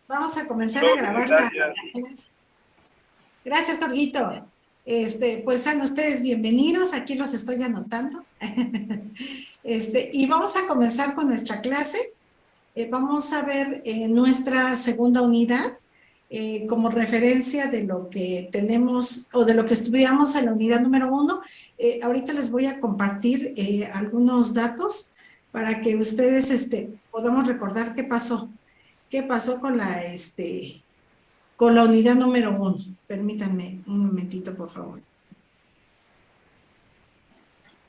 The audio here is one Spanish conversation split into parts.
Vamos a comenzar a grabar la clase. Gracias, Jorgito. Pues sean ustedes bienvenidos. Aquí los estoy anotando. Y vamos a comenzar con nuestra clase. Vamos a ver nuestra segunda unidad como referencia de lo que tenemos o de lo que estudiamos en la unidad número 1. Ahorita les voy a compartir algunos datos para que ustedes podamos recordar qué pasó con la unidad número 1. Permítanme un momentito, por favor.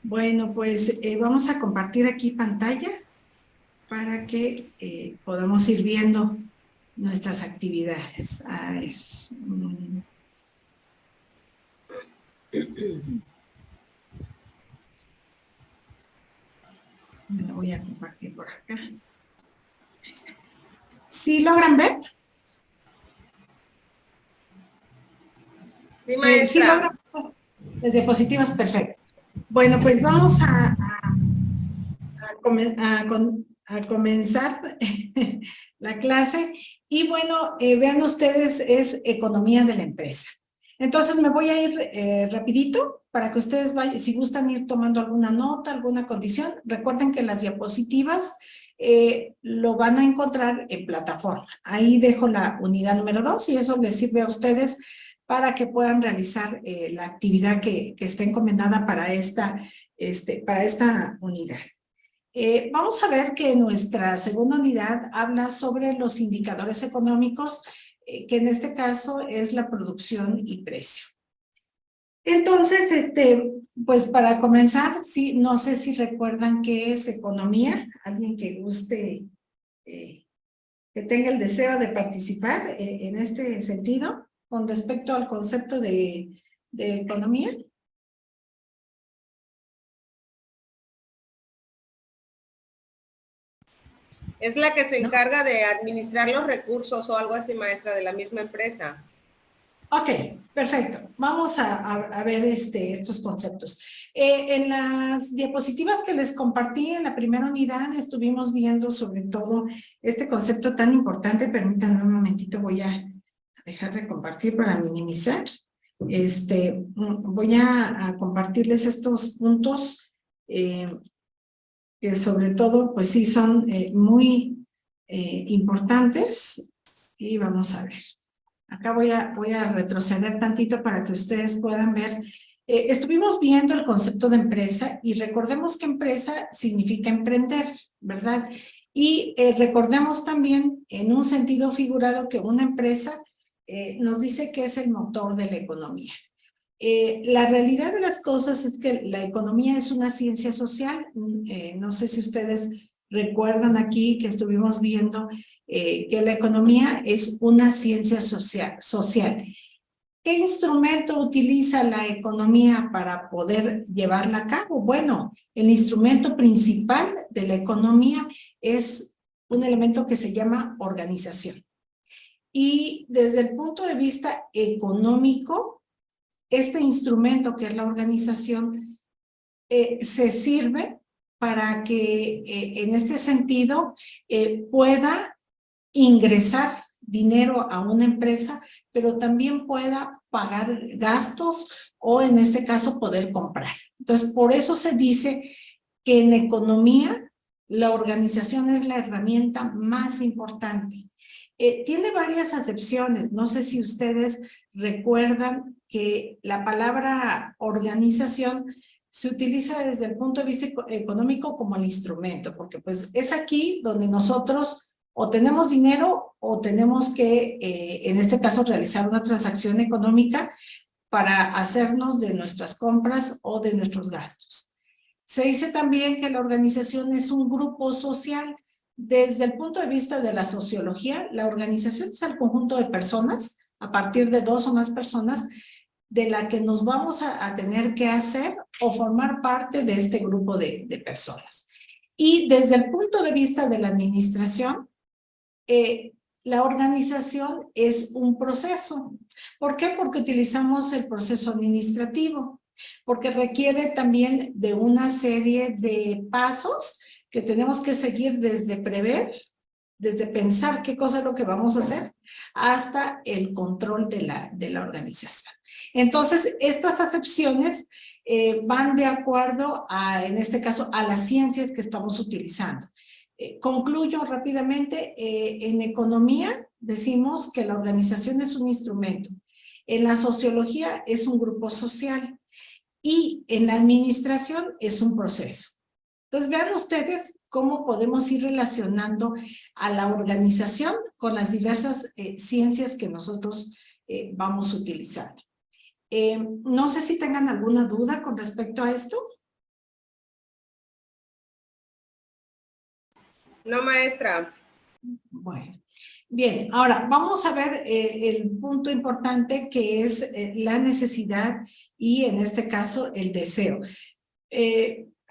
Bueno, pues vamos a compartir aquí pantalla para que podamos ir viendo nuestras actividades. A ver. Me lo voy a compartir por acá. ¿Sí logran ver? Sí, maestra. Sí logran ver. Las diapositivas, perfecto. Bueno, pues vamos a comenzar la clase. Y bueno, vean ustedes, es economía de la empresa. Entonces me voy a ir rapidito para que ustedes vayan, si gustan ir tomando alguna nota, alguna condición. Recuerden que las diapositivas lo van a encontrar en plataforma. Ahí dejo la unidad número 2 y eso les sirve a ustedes para que puedan realizar la actividad que está encomendada para esta unidad. Vamos a ver que nuestra segunda unidad habla sobre los indicadores económicos, que en este caso es la producción y precio. Entonces, pues para comenzar, sí, no sé si recuerdan qué es economía. Alguien que guste, que tenga el deseo de participar en este sentido, con respecto al concepto de economía. Es la que se encarga de administrar los recursos o algo así, maestra, de la misma empresa. Ok, perfecto. Vamos a ver estos conceptos. En las diapositivas que les compartí en la primera unidad estuvimos viendo sobre todo este concepto tan importante. Permítanme un momentito, voy a dejar de compartir para minimizar. Voy a compartirles estos puntos que sobre todo, pues sí, son muy importantes. Y vamos a ver. Acá voy a retroceder tantito para que ustedes puedan ver. Estuvimos viendo el concepto de empresa y recordemos que empresa significa emprender, ¿verdad? Y recordemos también en un sentido figurado que una empresa nos dice que es el motor de la economía. La realidad de las cosas es que la economía es una ciencia social. No sé si ustedes recuerdan aquí que estuvimos viendo que la economía es una ciencia social. ¿Qué instrumento utiliza la economía para poder llevarla a cabo? Bueno, el instrumento principal de la economía es un elemento que se llama organización. Y desde el punto de vista económico, este instrumento que es la organización se sirve para que en este sentido pueda ingresar dinero a una empresa, pero también pueda pagar gastos o en este caso poder comprar. Entonces, por eso se dice que en economía la organización es la herramienta más importante. Tiene varias acepciones. No sé si ustedes recuerdan que la palabra organización se utiliza desde el punto de vista económico como el instrumento, porque pues es aquí donde nosotros o tenemos dinero o tenemos que, en este caso, realizar una transacción económica para hacernos de nuestras compras o de nuestros gastos. Se dice también que la organización es un grupo social. Desde el punto de vista de la sociología, la organización es el conjunto de personas, a partir de 2 o más personas, de la que nos vamos a tener que hacer o formar parte de este grupo de personas. Y desde el punto de vista de la administración, la organización es un proceso. ¿Por qué? Porque utilizamos el proceso administrativo, porque requiere también de una serie de pasos que tenemos que seguir desde prever desde pensar qué cosa es lo que vamos a hacer hasta el control de la organización. Entonces, estas acepciones van de acuerdo a, en este caso, a las ciencias que estamos utilizando. Concluyo rápidamente, en economía decimos que la organización es un instrumento, en la sociología es un grupo social y en la administración es un proceso. Entonces vean ustedes cómo podemos ir relacionando a la organización con las diversas ciencias que nosotros vamos utilizando. No sé si tengan alguna duda con respecto a esto. No, maestra. Bueno, bien, ahora vamos a ver el punto importante que es la necesidad y en este caso el deseo.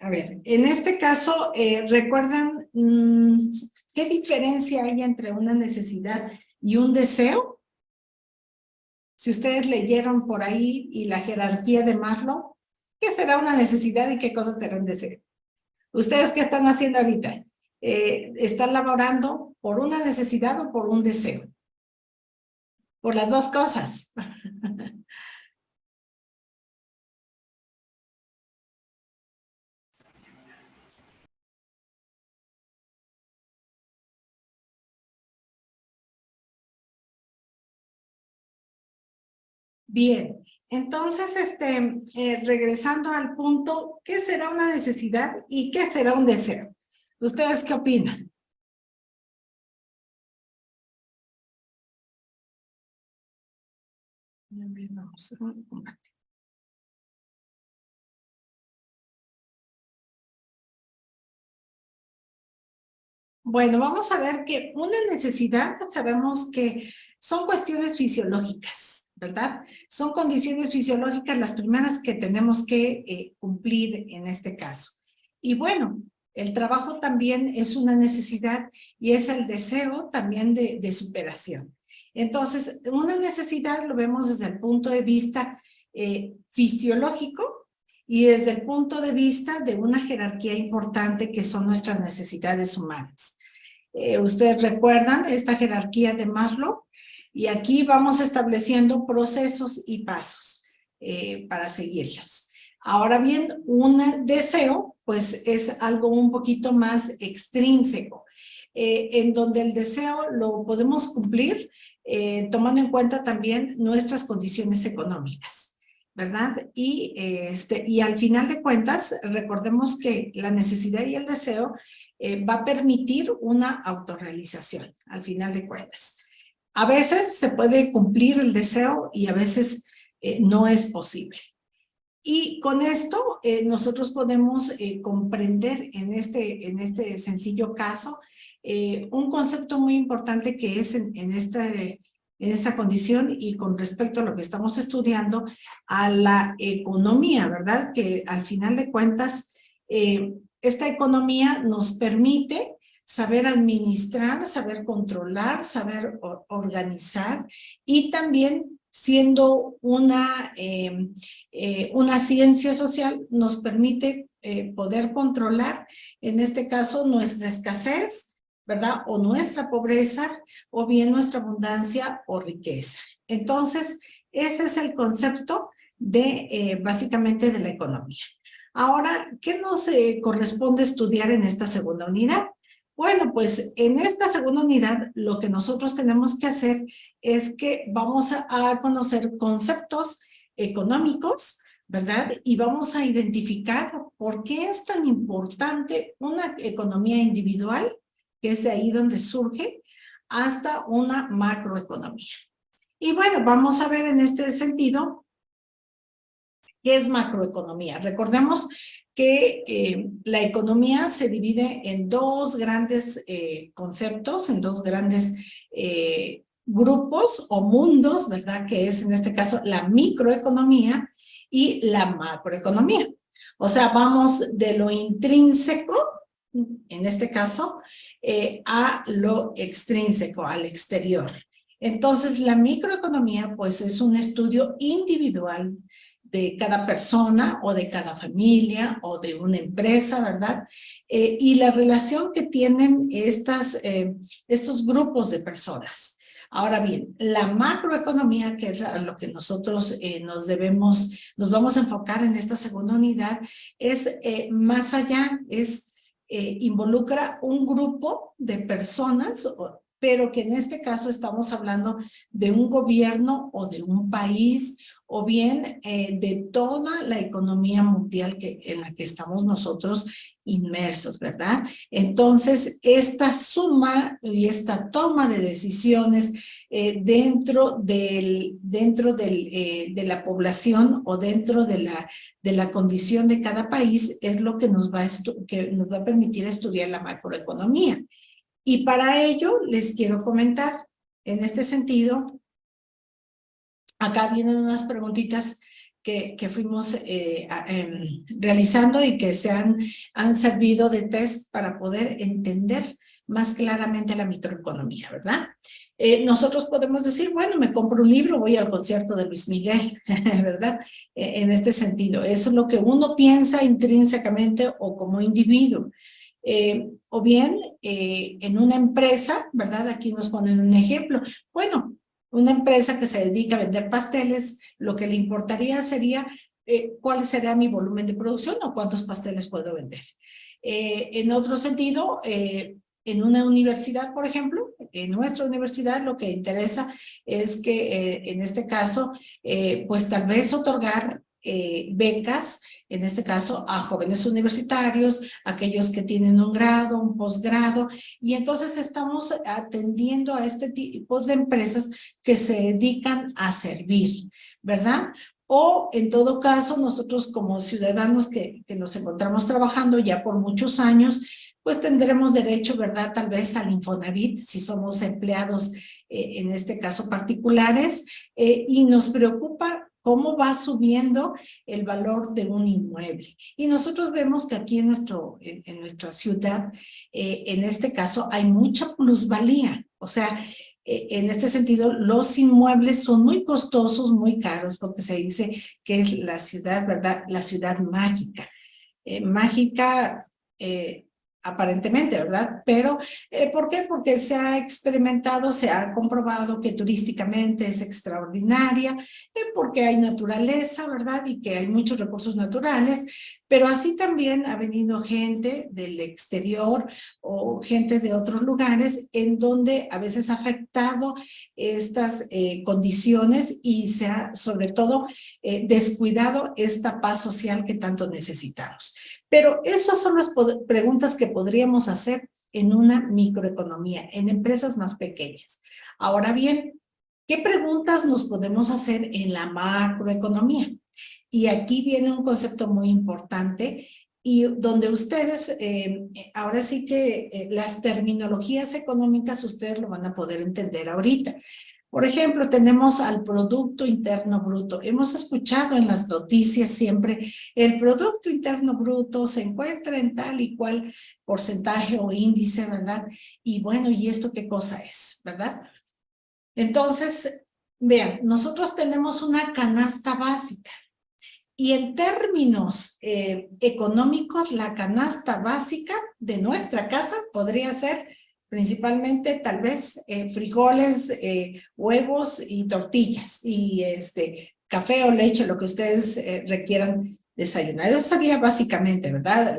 A ver, en este caso, ¿recuerdan qué diferencia hay entre una necesidad y un deseo? Si ustedes leyeron por ahí y la jerarquía de Maslow, ¿qué será una necesidad y qué cosas será un deseo? ¿Ustedes qué están haciendo ahorita? ¿Están laborando por una necesidad o por un deseo? Por las dos cosas. Bien, entonces, regresando al punto, ¿qué será una necesidad y qué será un deseo? ¿Ustedes qué opinan? Bueno, vamos a ver que una necesidad, sabemos que son cuestiones fisiológicas, ¿verdad? Son condiciones fisiológicas las primeras que tenemos que cumplir en este caso. Y bueno, el trabajo también es una necesidad y es el deseo también de superación. Entonces, una necesidad lo vemos desde el punto de vista fisiológico y desde el punto de vista de una jerarquía importante que son nuestras necesidades humanas. Ustedes recuerdan esta jerarquía de Maslow y aquí vamos estableciendo procesos y pasos para seguirlos. Ahora bien, un deseo pues es algo un poquito más extrínseco, en donde el deseo lo podemos cumplir tomando en cuenta también nuestras condiciones económicas, ¿verdad? Y al final de cuentas, recordemos que la necesidad y el deseo va a permitir una autorrealización, al final de cuentas. A veces se puede cumplir el deseo y a veces no es posible. Y con esto nosotros podemos comprender en este sencillo caso un concepto muy importante que es en esta condición y con respecto a lo que estamos estudiando, a la economía, ¿verdad? Que al final de cuentas, esta economía nos permite saber administrar, saber controlar, saber organizar y también siendo una ciencia social nos permite poder controlar, en este caso, nuestra escasez, ¿verdad? O nuestra pobreza, o bien nuestra abundancia o riqueza. Entonces, ese es el concepto de, básicamente, de la economía. Ahora, ¿qué nos corresponde estudiar en esta segunda unidad? Bueno, pues en esta segunda unidad lo que nosotros tenemos que hacer es que vamos a conocer conceptos económicos, ¿verdad? Y vamos a identificar por qué es tan importante una economía individual, que es de ahí donde surge, hasta una macroeconomía. Y bueno, vamos a ver en este sentido qué es macroeconomía. Recordemos que la economía se divide en dos grandes conceptos, en dos grandes grupos o mundos, ¿verdad? Que es en este caso la microeconomía y la macroeconomía. O sea, vamos de lo intrínseco, en este caso, a lo extrínseco, al exterior. Entonces, la microeconomía, pues, es un estudio individual de cada persona o de cada familia o de una empresa, ¿verdad? Y la relación que tienen estos grupos de personas. Ahora bien, la macroeconomía, que es a lo que nosotros nos vamos a enfocar en esta segunda unidad, es más allá, involucra un grupo de personas, pero que en este caso estamos hablando de un gobierno o de un país, o bien de toda la economía mundial en la que estamos nosotros inmersos, ¿verdad? Entonces, esta suma y esta toma de decisiones dentro de la población o dentro de la condición de cada país es lo que nos va a permitir estudiar la macroeconomía. Y para ello les quiero comentar, en este sentido, acá vienen unas preguntitas que fuimos realizando y que han servido de test para poder entender más claramente la microeconomía, ¿verdad? Nosotros podemos decir, bueno, me compro un libro, voy al concierto de Luis Miguel, ¿verdad? En este sentido, eso es lo que uno piensa intrínsecamente o como individuo. O bien, en una empresa, ¿verdad? Aquí nos ponen un ejemplo. Bueno, una empresa que se dedica a vender pasteles, lo que le importaría sería cuál será mi volumen de producción o cuántos pasteles puedo vender. En otro sentido, en una universidad, por ejemplo, en nuestra universidad lo que interesa es que en este caso, pues tal vez otorgar becas, en este caso a jóvenes universitarios, aquellos que tienen un grado, un posgrado, y entonces estamos atendiendo a este tipo de empresas que se dedican a servir, ¿verdad? O en todo caso, nosotros como ciudadanos que nos encontramos trabajando ya por muchos años, pues tendremos derecho, ¿verdad? Tal vez al Infonavit, si somos empleados, en este caso particulares, y nos preocupa cómo va subiendo el valor de un inmueble. Y nosotros vemos que aquí en nuestra ciudad, en este caso, hay mucha plusvalía. O sea, en este sentido, los inmuebles son muy costosos, muy caros, porque se dice que es la ciudad, ¿verdad? La ciudad mágica. Mágica, aparentemente, ¿verdad? Pero, ¿por qué? Porque se ha experimentado, se ha comprobado que turísticamente es extraordinaria, porque hay naturaleza, ¿verdad? Y que hay muchos recursos naturales, pero así también ha venido gente del exterior o gente de otros lugares en donde a veces ha afectado estas condiciones y se ha, sobre todo, descuidado esta paz social que tanto necesitamos. Pero esas son las preguntas que podríamos hacer en una microeconomía, en empresas más pequeñas. Ahora bien, ¿qué preguntas nos podemos hacer en la macroeconomía? Y aquí viene un concepto muy importante y donde ustedes, ahora sí que las terminologías económicas ustedes lo van a poder entender ahorita. Por ejemplo, tenemos al Producto Interno Bruto. Hemos escuchado en las noticias siempre, el Producto Interno Bruto se encuentra en tal y cual porcentaje o índice, ¿verdad? Y bueno, ¿y esto qué cosa es, verdad? Entonces, vean, nosotros tenemos una canasta básica. Y en términos económicos, la canasta básica de nuestra casa podría ser principalmente tal vez frijoles, huevos y tortillas y café o leche, lo que ustedes requieran desayunar. Eso sería básicamente, ¿verdad?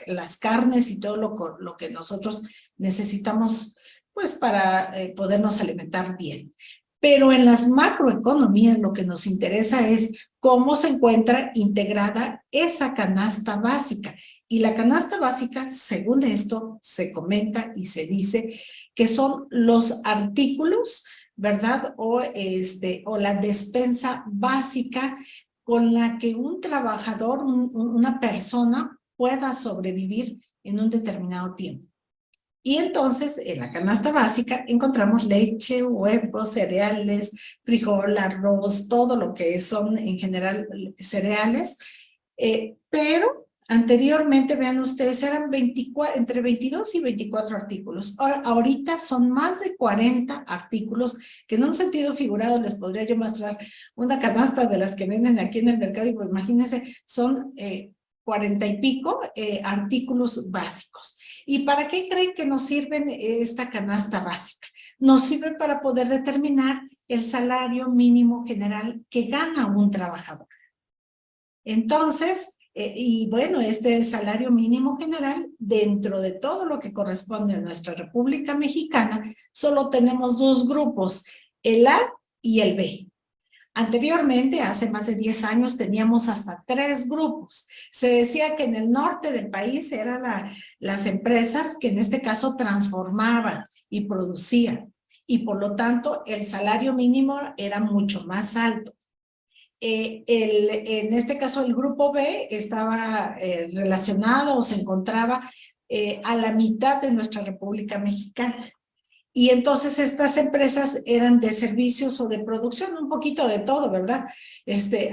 Las carnes y todo lo que nosotros necesitamos pues para podernos alimentar bien. Pero en las macroeconomías lo que nos interesa es cómo se encuentra integrada esa canasta básica. Y la canasta básica, según esto, se comenta y se dice que son los artículos, ¿verdad? O la despensa básica con la que un trabajador, una persona pueda sobrevivir en un determinado tiempo. Y entonces, en la canasta básica encontramos leche, huevos, cereales, frijol, arroz, todo lo que son en general cereales, pero Anteriormente, vean ustedes, eran entre 22 y 24 artículos. Ahorita son más de 40 artículos, que en un sentido figurado les podría yo mostrar una canasta de las que venden aquí en el mercado, y pues imagínense, son 40 y pico artículos básicos. ¿Y para qué creen que nos sirven esta canasta básica? Nos sirve para poder determinar el salario mínimo general que gana un trabajador. Entonces, y bueno, este salario mínimo general, dentro de todo lo que corresponde a nuestra República Mexicana, solo tenemos dos grupos, el A y el B. Anteriormente, hace más de 10 años, teníamos hasta 3 grupos. Se decía que en el norte del país eran las empresas que en este caso transformaban y producían, y por lo tanto el salario mínimo era mucho más alto. En este caso el grupo B estaba relacionado o se encontraba a la mitad de nuestra República Mexicana. Y entonces estas empresas eran de servicios o de producción, un poquito de todo, ¿verdad?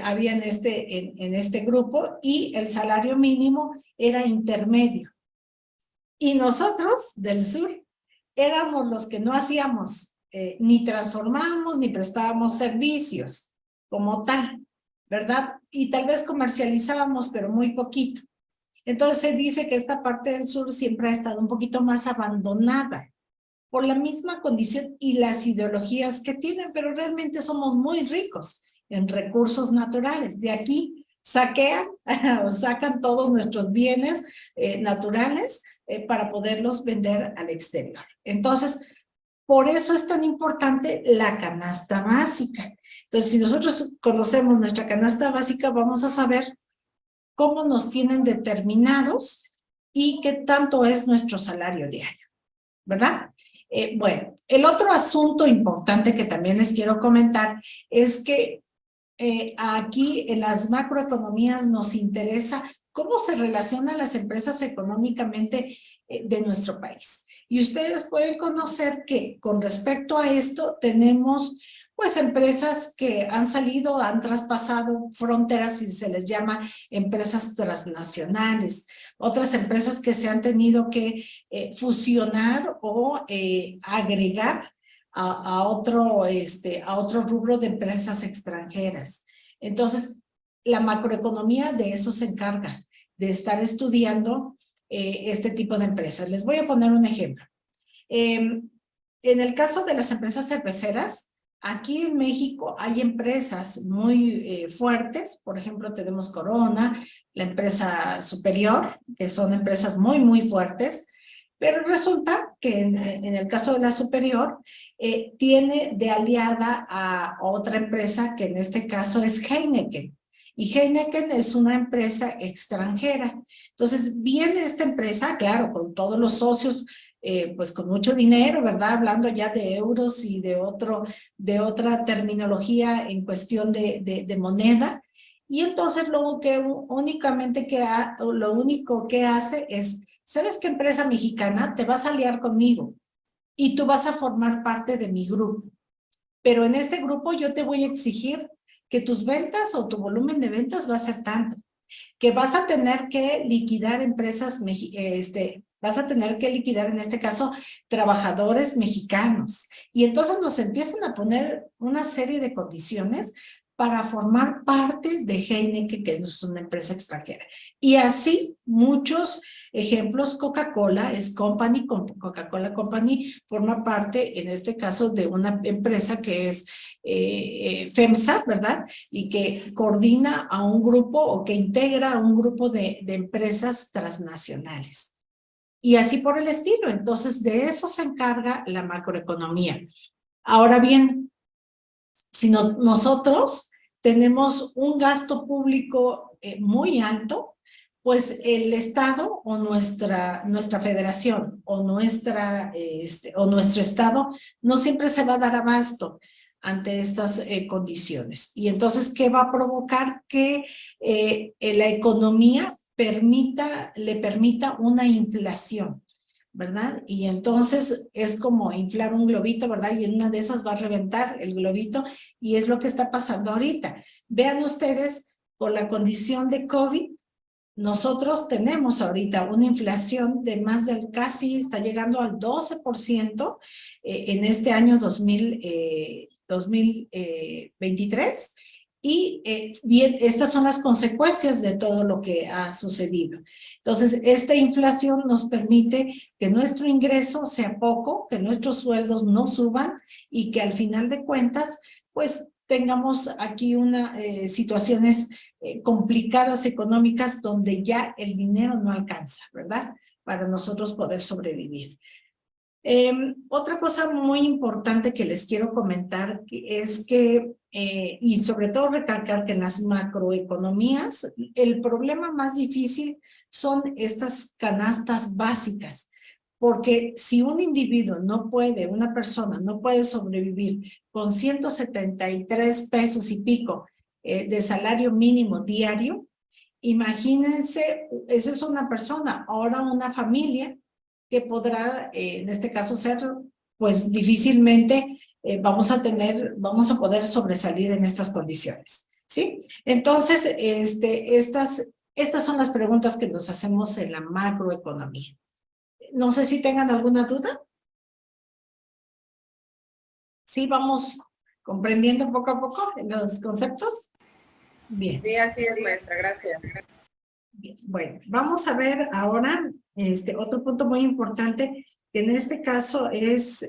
Había en este grupo, y el salario mínimo era intermedio. Y nosotros del sur éramos los que no hacíamos, ni transformábamos ni prestábamos servicios como tal, ¿verdad? Y tal vez comercializábamos, pero muy poquito. Entonces se dice que esta parte del sur siempre ha estado un poquito más abandonada por la misma condición y las ideologías que tienen, pero realmente somos muy ricos en recursos naturales. De aquí saquean o sacan todos nuestros bienes naturales para poderlos vender al exterior. Entonces, por eso es tan importante la canasta básica. Entonces, si nosotros conocemos nuestra canasta básica, vamos a saber cómo nos tienen determinados y qué tanto es nuestro salario diario, ¿verdad? Bueno, el otro asunto importante que también les quiero comentar es que aquí en las macroeconomías nos interesa cómo se relacionan las empresas económicamente de nuestro país. Y ustedes pueden conocer que con respecto a esto tenemos pues empresas que han salido, han traspasado fronteras y se les llama empresas transnacionales. Otras empresas que se han tenido que fusionar o agregar a otro rubro de empresas extranjeras. Entonces, la macroeconomía de eso se encarga, de estar estudiando este tipo de empresas. Les voy a poner un ejemplo. En el caso de las empresas cerveceras, aquí en México hay empresas muy fuertes. Por ejemplo, tenemos Corona, la empresa Superior, que son empresas muy, muy fuertes. Pero resulta que en el caso de la Superior, tiene de aliada a otra empresa que en este caso es Heineken. Y Heineken es una empresa extranjera. Entonces viene esta empresa, claro, con todos los socios, pues con mucho dinero, ¿verdad? Hablando ya de euros y de otra terminología en cuestión de moneda. Y entonces lo único que hace es, ¿sabes qué empresa mexicana? Te vas a aliar conmigo y tú vas a formar parte de mi grupo. Pero en este grupo yo te voy a exigir que tus ventas o tu volumen de ventas va a ser tanto, que vas a tener que liquidar empresas, vas a tener que liquidar en este caso trabajadores mexicanos. Y entonces nos empiezan a poner una serie de condiciones para formar parte de Heineken, que es una empresa extranjera. Y así muchos ejemplos. Coca-Cola es Company, Coca-Cola Company forma parte, en este caso, de una empresa que es FEMSA, ¿verdad? Y que coordina a un grupo o que integra a un grupo de empresas transnacionales. Y así por el estilo. Entonces, de eso se encarga la macroeconomía. Ahora bien, si nosotros tenemos un gasto público muy alto, pues el Estado o nuestra federación o nuestro Estado no siempre se va a dar abasto ante estas condiciones. Y entonces, ¿qué va a provocar? Que la economía le permita una inflación, ¿verdad? Y entonces es como inflar un globito, ¿verdad? Y en una de esas va a reventar el globito, y es lo que está pasando ahorita. Vean ustedes, con la condición de COVID, nosotros tenemos ahorita una inflación de más del casi, está llegando al 12% en este año 2023. Y bien, estas son las consecuencias de todo lo que ha sucedido. Entonces, esta inflación nos permite que nuestro ingreso sea poco, que nuestros sueldos no suban y que al final de cuentas, pues tengamos aquí situaciones complicadas económicas donde ya el dinero no alcanza, ¿verdad? Para nosotros poder sobrevivir. Otra cosa muy importante que les quiero comentar es que, y sobre todo recalcar que en las macroeconomías, el problema más difícil son estas canastas básicas, porque si un individuo no puede, una persona no puede sobrevivir con 173 pesos y pico de salario mínimo diario, imagínense, esa es una persona, ahora una familia que podrá, en este caso, ser, pues difícilmente vamos a poder sobresalir en estas condiciones, ¿sí? Entonces, estas son las preguntas que nos hacemos en la macroeconomía. No sé si tengan alguna duda. ¿Sí vamos comprendiendo poco a poco los conceptos? Bien. Sí, así es, maestra, gracias. Bien. Bueno, vamos a ver ahora otro punto muy importante, que en este caso es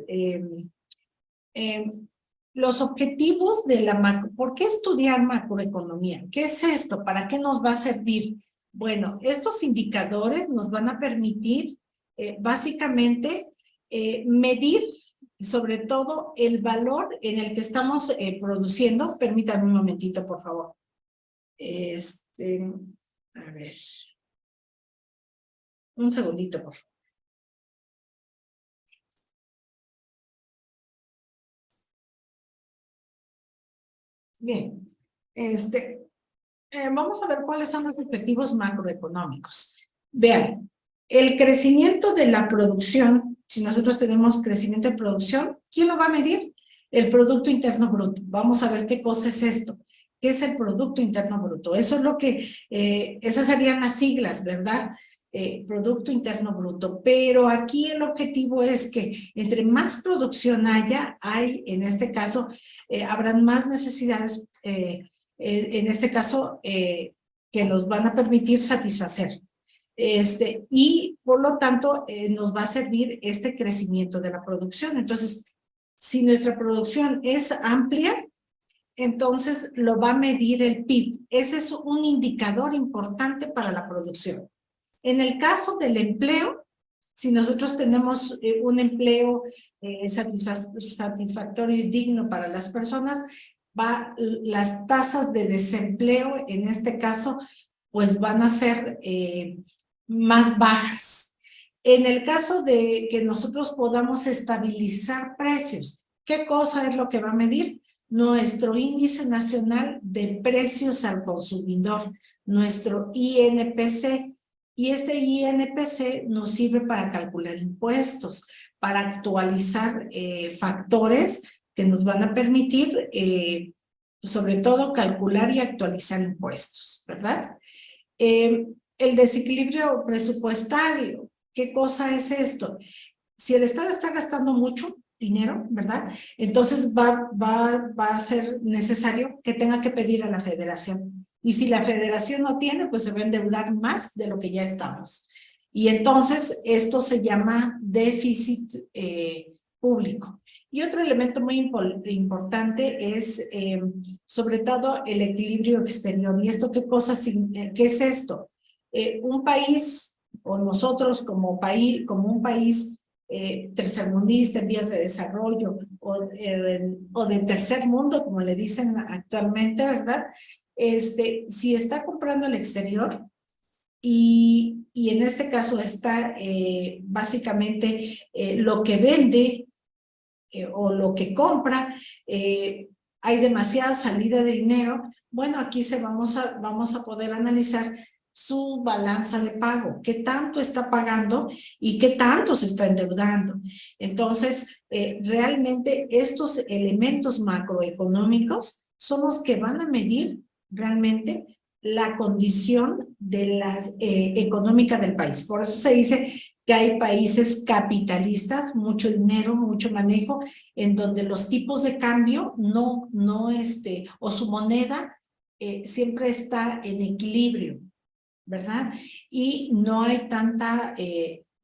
los objetivos de la macro. ¿Por qué estudiar macroeconomía? ¿Qué es esto? ¿Para qué nos va a servir? Bueno, estos indicadores nos van a permitir básicamente medir sobre todo el valor en el que estamos produciendo. Permítanme un momentito, por favor. A ver. Un segundito, por favor. Bien, vamos a ver cuáles son los objetivos macroeconómicos. Vean, el crecimiento de la producción, si nosotros tenemos crecimiento de producción, ¿quién lo va a medir? El Producto Interno Bruto. Vamos a ver qué cosa es esto. ¿Qué es el Producto Interno Bruto? Eso es lo que, esas serían las siglas, ¿verdad? Producto Interno Bruto. Pero aquí el objetivo es que entre más producción haya, en este caso, habrán más necesidades, en este caso, que nos van a permitir satisfacer. Y por lo tanto, nos va a servir este crecimiento de la producción. Entonces, si nuestra producción es amplia, entonces lo va a medir el PIB. Ese es un indicador importante para la producción. En el caso del empleo, si nosotros tenemos un empleo satisfactorio y digno para las personas, las tasas de desempleo, en este caso, pues van a ser más bajas. En el caso de que nosotros podamos estabilizar precios, ¿qué cosa es lo que va a medir? Nuestro índice nacional de precios al consumidor, nuestro INPC. Y este INPC nos sirve para calcular impuestos, para actualizar factores que nos van a permitir, sobre todo, calcular y actualizar impuestos, ¿verdad? El desequilibrio presupuestario, ¿qué cosa es esto? Si el Estado está gastando mucho dinero, ¿verdad? Entonces va a ser necesario que tenga que pedir a la Federación. Y si la Federación no tiene, pues se va a endeudar más de lo que ya estamos. Y entonces esto se llama déficit público. Y otro elemento muy importante es, sobre todo, el equilibrio exterior. ¿Y esto qué es esto? Un país, o nosotros como un país tercermundista en vías de desarrollo, o de tercer mundo, como le dicen actualmente, ¿verdad? Si está comprando al exterior, y en este caso está básicamente lo que vende o lo que compra, hay demasiada salida de dinero. Bueno, aquí vamos a poder analizar su balanza de pago, qué tanto está pagando y qué tanto se está endeudando. Entonces, realmente estos elementos macroeconómicos son los que van a medir realmente la condición de la económica del país. Por eso se dice que hay países capitalistas, mucho dinero, mucho manejo, en donde los tipos de cambio o su moneda siempre está en equilibrio, ¿verdad? Y no hay tanta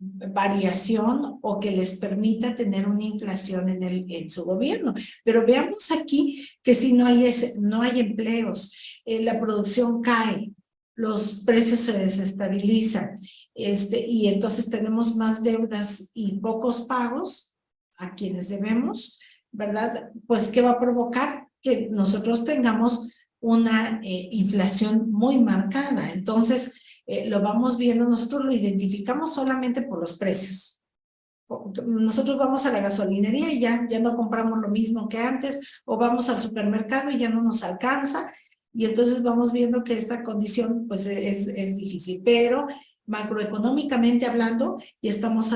variación o que les permita tener una inflación en su gobierno. Pero veamos aquí que si no hay empleos, la producción cae, los precios se desestabilizan, y entonces tenemos más deudas y pocos pagos a quienes debemos, ¿verdad? Pues, ¿qué va a provocar? Que nosotros tengamos una inflación muy marcada. Entonces, lo vamos viendo, nosotros lo identificamos solamente por los precios. Nosotros vamos a la gasolinería y ya no compramos lo mismo que antes, o vamos al supermercado y ya no nos alcanza, y entonces vamos viendo que esta condición pues es difícil, pero macroeconómicamente hablando, ya estamos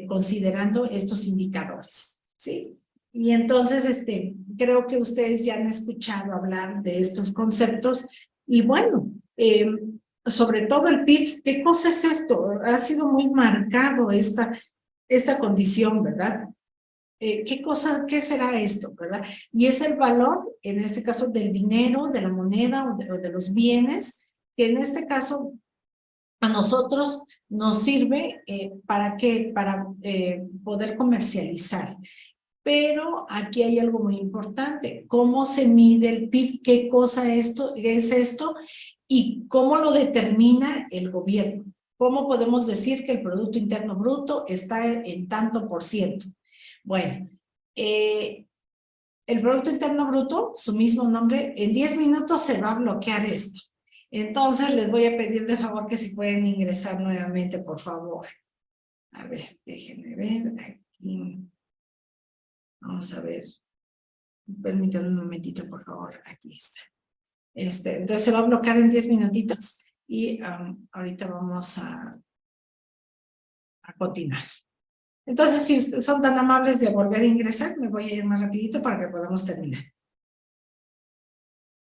considerando estos indicadores, ¿sí? Y entonces, creo que ustedes ya han escuchado hablar de estos conceptos, y bueno, sobre todo el PIB, ¿qué cosa es esto? Ha sido muy marcado esta condición, ¿verdad? ¿Qué será esto, verdad? Y es el valor, en este caso, del dinero, de la moneda o de los bienes, que en este caso a nosotros nos sirve para poder comercializar. Pero aquí hay algo muy importante, ¿cómo se mide el PIB? ¿Qué cosa es esto? ¿Y cómo lo determina el gobierno? ¿Cómo podemos decir que el Producto Interno Bruto está en tanto por ciento? Bueno, el Producto Interno Bruto, su mismo nombre, en 10 minutos se va a bloquear esto. Entonces, les voy a pedir de favor que si pueden ingresar nuevamente, por favor. A ver, déjenme ver aquí. Vamos a ver. Permítanme un momentito, por favor. Aquí está. Entonces se va a bloquear en 10 minutitos y ahorita vamos a continuar. Entonces, si son tan amables de volver a ingresar, me voy a ir más rapidito para que podamos terminar.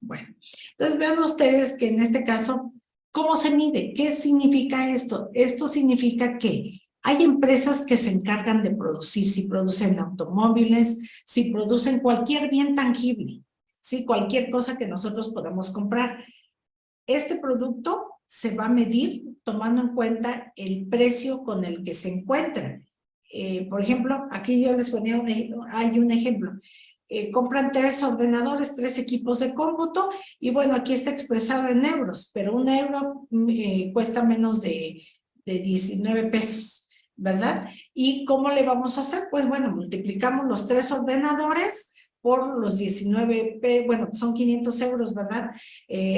Bueno, entonces vean ustedes que en este caso, ¿cómo se mide? ¿Qué significa esto? Esto significa que hay empresas que se encargan de producir, si producen automóviles, si producen cualquier bien tangible, ¿sí? Cualquier cosa que nosotros podamos comprar. Este producto se va a medir tomando en cuenta el precio con el que se encuentra. Por ejemplo, aquí yo les ponía hay un ejemplo. Compran 3 ordenadores, 3 equipos de cómputo, y bueno, aquí está expresado en euros, pero un euro cuesta menos de 19 pesos, ¿verdad? ¿Y cómo le vamos a hacer? Pues bueno, multiplicamos los 3 ordenadores por los 19, bueno, son 500 euros, ¿verdad?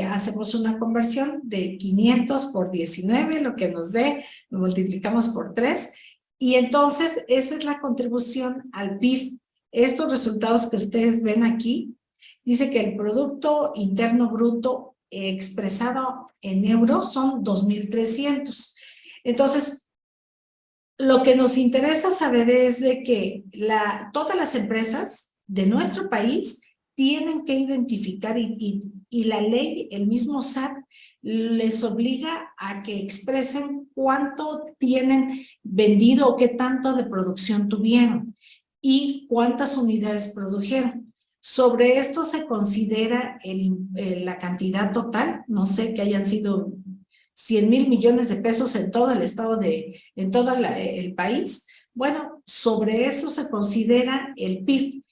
Hacemos una conversión de 500 por 19, lo que nos dé, lo multiplicamos por 3, y entonces esa es la contribución al PIB. Estos resultados que ustedes ven aquí, dice que el Producto Interno Bruto expresado en euros son 2.300. Entonces, lo que nos interesa saber es de que todas las empresas de nuestro país tienen que identificar y la ley, el mismo SAT, les obliga a que expresen cuánto tienen vendido o qué tanto de producción tuvieron y cuántas unidades produjeron. Sobre esto se considera la cantidad total, no sé, que hayan sido 100,000 millones de pesos en todo el estado en todo el país. Bueno, sobre eso se considera el PIB.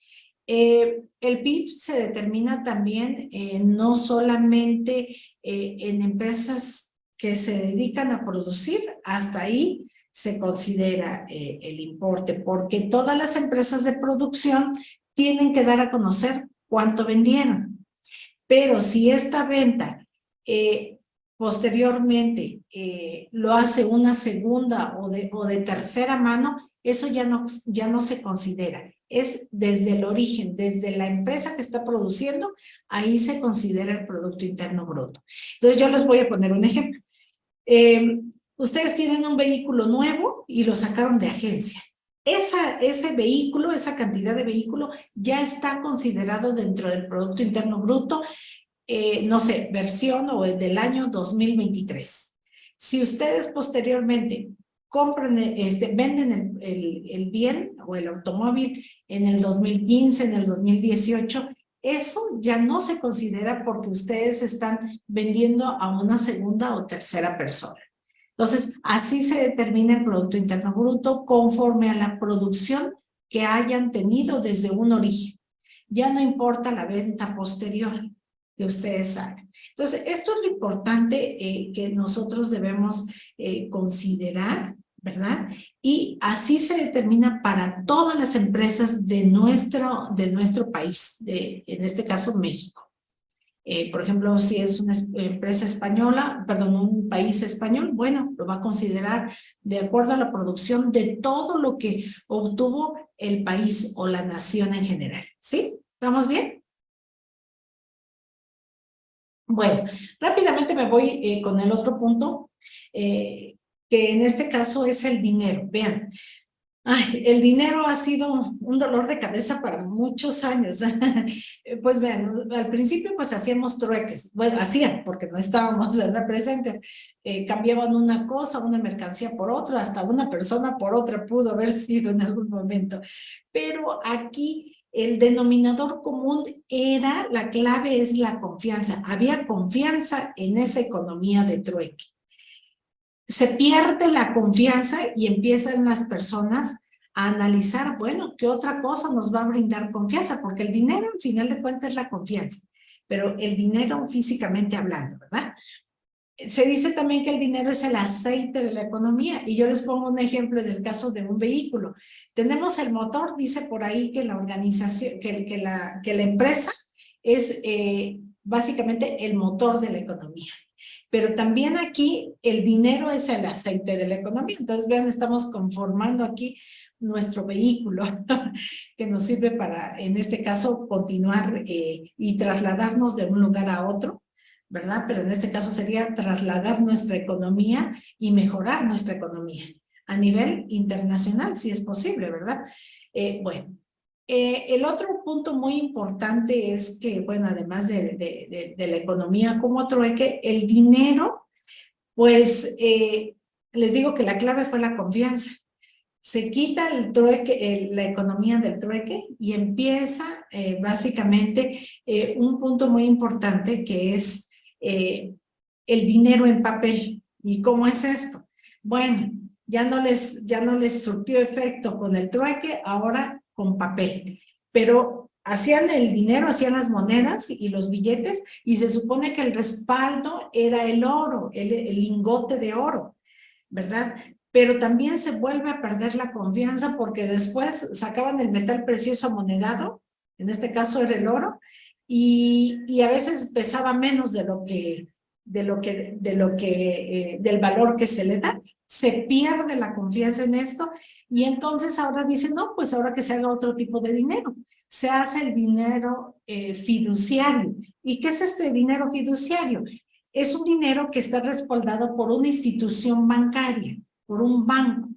El PIB se determina también no solamente en empresas que se dedican a producir, hasta ahí se considera el importe, porque todas las empresas de producción tienen que dar a conocer cuánto vendieron. Pero si esta venta posteriormente lo hace una segunda o de tercera mano, eso ya no se considera. Es desde el origen, desde la empresa que está produciendo, ahí se considera el Producto Interno Bruto. Entonces yo les voy a poner un ejemplo. Ustedes tienen un vehículo nuevo y lo sacaron de agencia. Ese vehículo, esa cantidad de vehículo ya está considerado dentro del Producto Interno Bruto no sé, versión o del año 2023. Si ustedes posteriormente compran, venden el bien o el automóvil en el 2015, en el 2018, eso ya no se considera porque ustedes están vendiendo a una segunda o tercera persona. Entonces, así se determina el Producto Interno Bruto conforme a la producción que hayan tenido desde un origen. Ya no importa la venta posterior que ustedes hagan. Entonces, esto es lo importante que nosotros debemos considerar, ¿verdad? Y así se determina para todas las empresas de nuestro país, en este caso México. Por ejemplo, si es una empresa española, perdón, un país español, bueno, lo va a considerar de acuerdo a la producción de todo lo que obtuvo el país o la nación en general. ¿Sí? ¿Vamos bien? Bueno, rápidamente me voy con el otro punto, que en este caso es el dinero. Vean, ay, el dinero ha sido un dolor de cabeza para muchos años. Pues vean, al principio pues hacíamos trueques, bueno, hacían porque no estábamos, ¿verdad?, presentes. Cambiaban una cosa, una mercancía por otra, hasta una persona por otra pudo haber sido en algún momento. Pero aquí el denominador común era, la clave es la confianza. Había confianza en esa economía de trueque. Se pierde la confianza y empiezan las personas a analizar, bueno, ¿qué otra cosa nos va a brindar confianza? Porque el dinero, al final de cuentas, es la confianza, pero el dinero físicamente hablando, ¿verdad? Se dice también que el dinero es el aceite de la economía, y yo les pongo un ejemplo del caso de un vehículo. Tenemos el motor, dice por ahí que la organización, que la empresa es básicamente el motor de la economía. Pero también aquí el dinero es el aceite de la economía. Entonces, vean, estamos conformando aquí nuestro vehículo que nos sirve para, en este caso, continuar y trasladarnos de un lugar a otro, ¿verdad? Pero en este caso sería trasladar nuestra economía y mejorar nuestra economía a nivel internacional, si es posible, ¿verdad? Bueno. El otro punto muy importante es que, bueno, además de la economía como trueque, el dinero, pues les digo que la clave fue la confianza. Se quita el trueque, la economía del trueque, y empieza básicamente un punto muy importante que es el dinero en papel. ¿Y cómo es esto? Bueno, ya no les surtió efecto con el trueque, ahora con papel. Pero hacían el dinero, hacían las monedas y los billetes, y se supone que el respaldo era el oro, el lingote de oro, ¿verdad? Pero también se vuelve a perder la confianza porque después sacaban el metal precioso amonedado, en este caso era el oro, y a veces pesaba menos del valor que se le da. Se pierde la confianza en esto, y entonces ahora dicen, no, pues ahora que se haga otro tipo de dinero. Se hace el dinero fiduciario. ¿Y qué es este dinero fiduciario? Es un dinero que está respaldado por una institución bancaria, por un banco,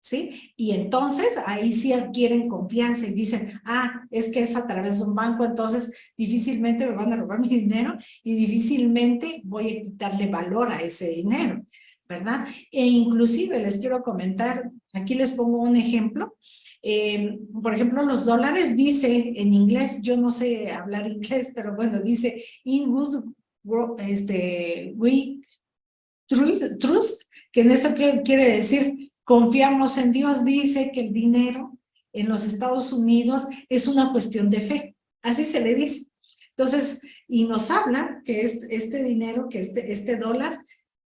¿sí? Y entonces ahí sí adquieren confianza y dicen, ah, es que es a través de un banco, entonces difícilmente me van a robar mi dinero y difícilmente voy a quitarle valor a ese dinero, ¿verdad? E inclusive les quiero comentar, aquí les pongo un ejemplo. Por ejemplo, los dólares, dice en inglés, yo no sé hablar inglés, pero bueno, dice in good we trust, que en esto quiere decir confiamos en Dios. Dice que el dinero en los Estados Unidos es una cuestión de fe, así se le dice. Entonces, y nos habla que este dinero, que este dólar,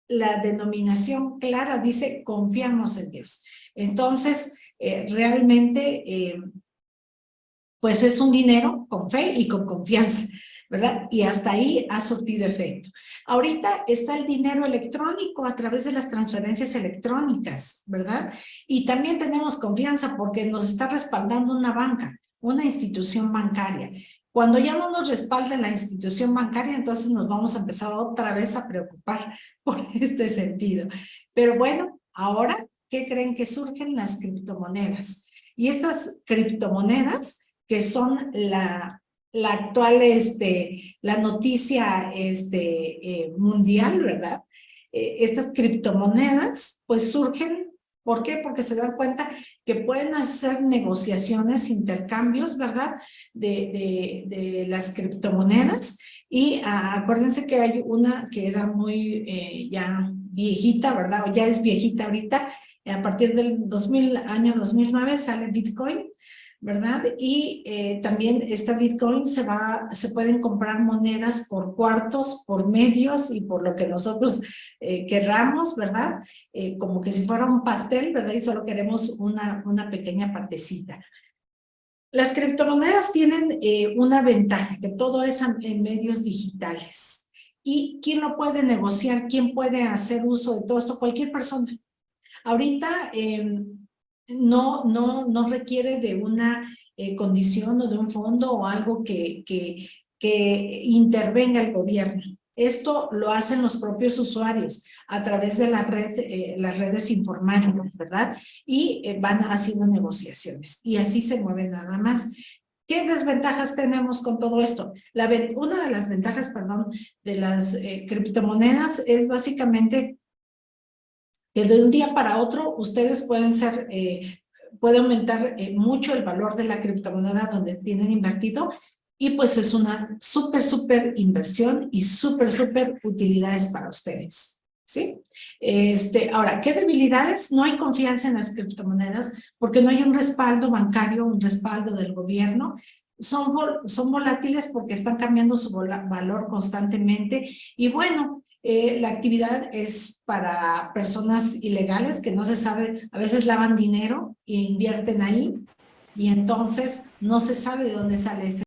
la denominación clara dice confiamos en Dios. Entonces, realmente, pues es un dinero con fe y con confianza, ¿verdad? Y hasta ahí ha surtido efecto. Ahorita está el dinero electrónico a través de las transferencias electrónicas, ¿verdad? Y también tenemos confianza porque nos está respaldando una banca, una institución bancaria. Cuando ya no nos respalda la institución bancaria, entonces nos vamos a empezar otra vez a preocupar por este sentido. Pero bueno, ahora, ¿qué creen que surgen? Las criptomonedas. Y estas criptomonedas, que son la actual, la noticia mundial, ¿verdad? Estas criptomonedas, pues surgen, ¿por qué? Porque se dan cuenta que pueden hacer negociaciones, intercambios, ¿verdad? De las criptomonedas. Y acuérdense que hay una que era muy ya viejita, ¿verdad? O ya es viejita ahorita. A partir del año 2009 sale Bitcoin, ¿verdad? Y también esta Bitcoin se pueden comprar monedas por cuartos, por medios y por lo que nosotros querramos, ¿verdad? Como que si fuera un pastel, ¿verdad? Y solo queremos una pequeña partecita. Las criptomonedas tienen una ventaja, que todo es en medios digitales. ¿Y quién lo puede negociar? ¿Quién puede hacer uso de todo esto? Cualquier persona. Ahorita no requiere de una condición o de un fondo o algo que intervenga el gobierno. Esto lo hacen los propios usuarios a través de las redes informáticas, ¿verdad? Y van haciendo negociaciones y así se mueve nada más. ¿Qué desventajas tenemos con todo esto? Una de las ventajas, perdón, de las criptomonedas es básicamente que de un día para otro ustedes puede aumentar mucho el valor de la criptomoneda donde tienen invertido y pues es una súper inversión y súper utilidades para ustedes, ¿sí? Ahora, ¿qué debilidades? No hay confianza en las criptomonedas porque no hay un respaldo bancario, un respaldo del gobierno. Son volátiles porque están cambiando su valor constantemente y bueno, la actividad es para personas ilegales que no se sabe, a veces lavan dinero e invierten ahí y entonces no se sabe de dónde sale ese